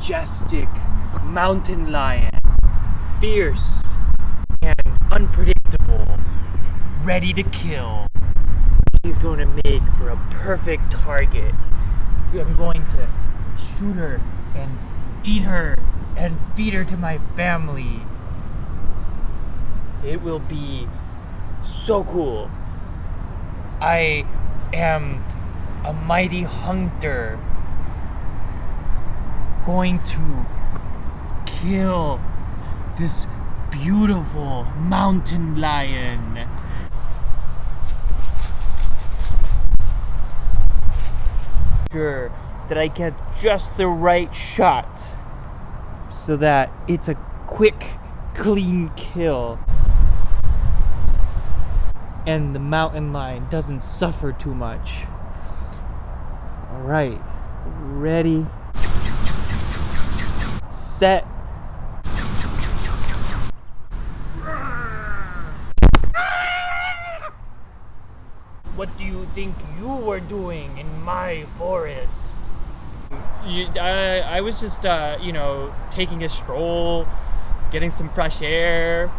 majestic mountain lion, fierce and unpredictable, ready to kill. She's going to make for a perfect target. I'm going to shoot her and eat her and feed her to my family. It will be so cool. I am a mighty hunter, going to kill this beautiful mountain lion. Sure that I get just the right shot so that it's a quick, clean kill and the mountain lion doesn't suffer too much. Alright, ready, set. What do you think you were doing in my forest? I was just, taking a stroll, getting some fresh air,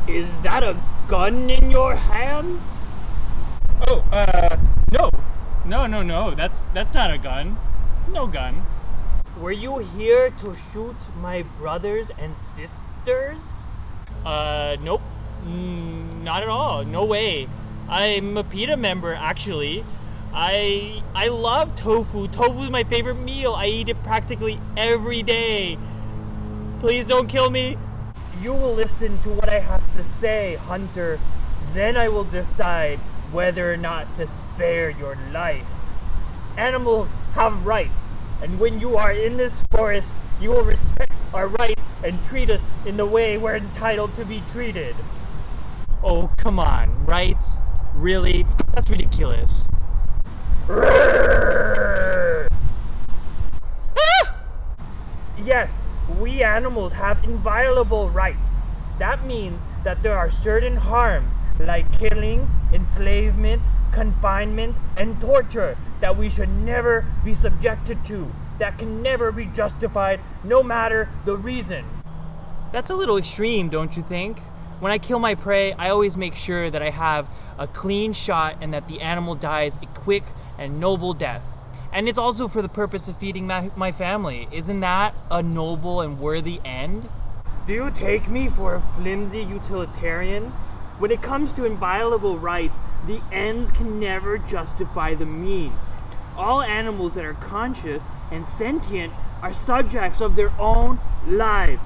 Is that a gun in your hand? Oh, no. No, that's not a gun. No gun. Were you here to shoot my brothers and sisters? Nope. Not at all. No way. I'm a PETA member, actually. I love tofu. Tofu is my favorite meal. I eat it practically every day. Please don't kill me. You will listen to what I have to say, Hunter. Then I will decide whether or not to spare your life. Animals have rights, and when you are in this forest, you will respect our rights and treat us in the way we're entitled to be treated. Oh, come on, rights? Really? That's ridiculous. Yes, we animals have inviolable rights. That means that there are certain harms, like killing, enslavement, confinement, and torture, that we should never be subjected to, that can never be justified, no matter the reason. That's a little extreme, don't you think? When I kill my prey, I always make sure that I have a clean shot and that the animal dies a quick and noble death. And it's also for the purpose of feeding my family. Isn't that a noble and worthy end? Do you take me for a flimsy utilitarian? When it comes to inviolable rights, the ends can never justify the means. All animals that are conscious and sentient are subjects of their own lives.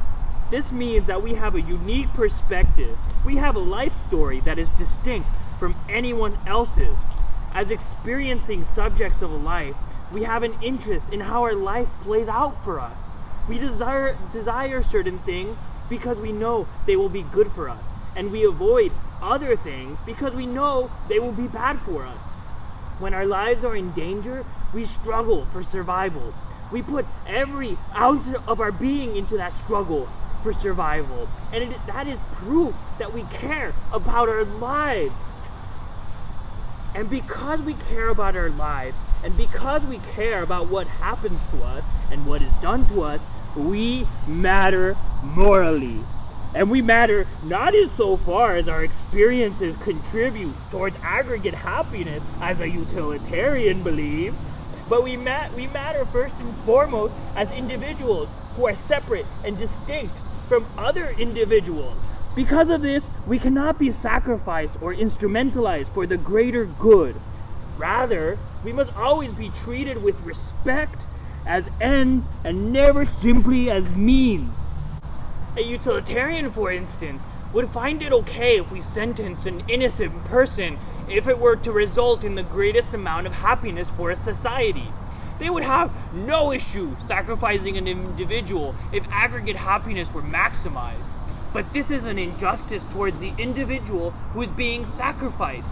This means that we have a unique perspective. We have a life story that is distinct from anyone else's. As experiencing subjects of a life, we have an interest in how our life plays out for us. We desire certain things because we know they will be good for us, and we avoid other things because we know they will be bad for us. When our lives are in danger, we struggle for survival. We put every ounce of our being into that struggle for survival, and that is proof that we care about our lives. And because we care about our lives, and because we care about what happens to us and what is done to us, we matter morally. And we matter not insofar as our experiences contribute towards aggregate happiness, as a utilitarian believes, but we matter first and foremost as individuals who are separate and distinct from other individuals. Because of this, we cannot be sacrificed or instrumentalized for the greater good. Rather, we must always be treated with respect as ends and never simply as means. A utilitarian, for instance, would find it okay if we sentence an innocent person if it were to result in the greatest amount of happiness for a society. They would have no issue sacrificing an individual if aggregate happiness were maximized. But this is an injustice towards the individual who is being sacrificed.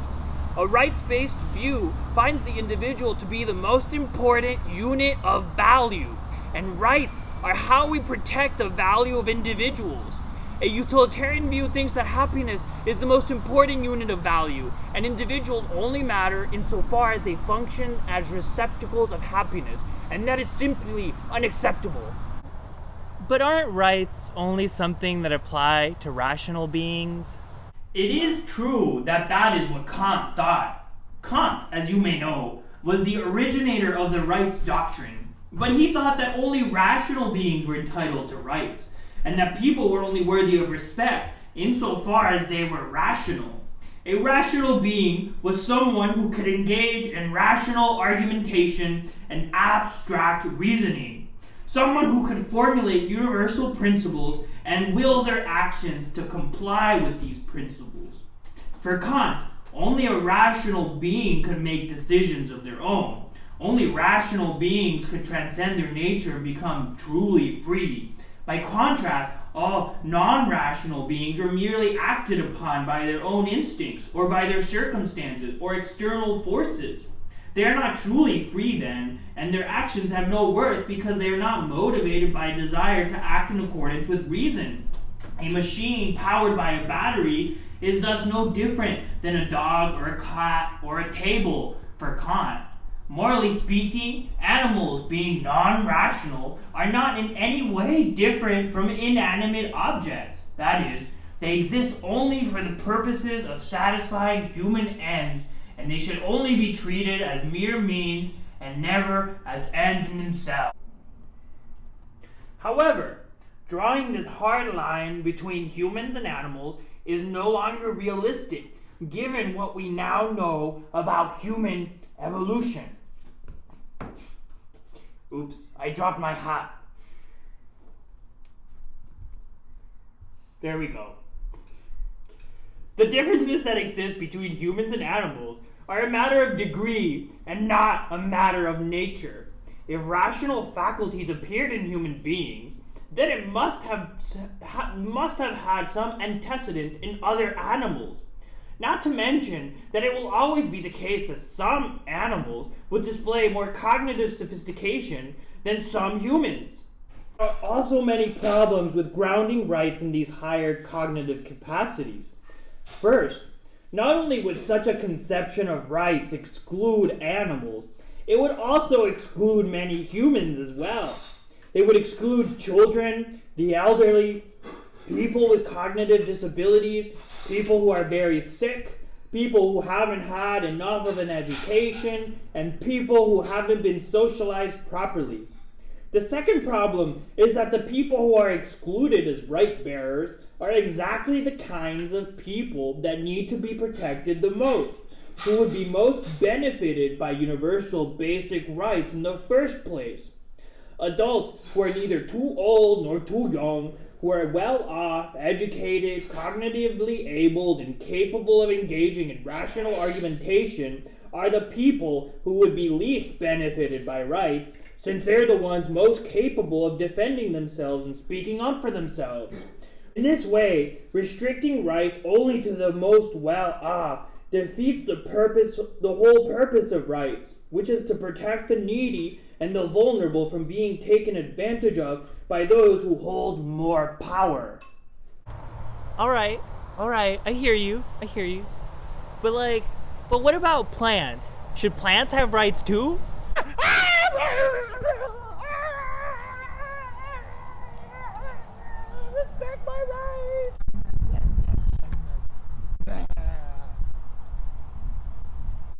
A rights-based view finds the individual to be the most important unit of value, and rights are how we protect the value of individuals. A utilitarian view thinks that happiness is the most important unit of value, and individuals only matter insofar as they function as receptacles of happiness, and that is simply unacceptable. But aren't rights only something that apply to rational beings? It is true that that is what Kant thought. Kant, as you may know, was the originator of the rights doctrine, but he thought that only rational beings were entitled to rights, and that people were only worthy of respect insofar as they were rational. A rational being was someone who could engage in rational argumentation and abstract reasoning. Someone who could formulate universal principles and will their actions to comply with these principles. For Kant, only a rational being could make decisions of their own. Only rational beings could transcend their nature and become truly free. By contrast, all non-rational beings are merely acted upon by their own instincts or by their circumstances or external forces. They are not truly free then, and their actions have no worth because they are not motivated by a desire to act in accordance with reason. A machine powered by a battery is thus no different than a dog or a cat or a table for Kant. Morally speaking, animals, being non-rational, are not in any way different from inanimate objects. That is, they exist only for the purposes of satisfying human ends, and they should only be treated as mere means and never as ends in themselves. However, drawing this hard line between humans and animals is no longer realistic, given what we now know about human evolution. Oops, I dropped my hat. There we go. The differences that exist between humans and animals are a matter of degree and not a matter of nature. If rational faculties appeared in human beings, then it must have had some antecedent in other animals. Not to mention that it will always be the case that some animals will display more cognitive sophistication than some humans. There are also many problems with grounding rights in these higher cognitive capacities. First, not only would such a conception of rights exclude animals, it would also exclude many humans as well. It would exclude children, the elderly, people with cognitive disabilities, people who are very sick, people who haven't had enough of an education, and people who haven't been socialized properly. The second problem is that the people who are excluded as right bearers are exactly the kinds of people that need to be protected the most, who would be most benefited by universal basic rights in the first place. Adults who are neither too old nor too young, who are well off, educated, cognitively abled, and capable of engaging in rational argumentation are the people who would be least benefited by rights, since they're the ones most capable of defending themselves and speaking up for themselves. In this way, restricting rights only to the most well off defeats the whole purpose of rights, which is to protect the needy and the vulnerable from being taken advantage of by those who hold more power. All right, I hear you. But what about plants? Should plants have rights too?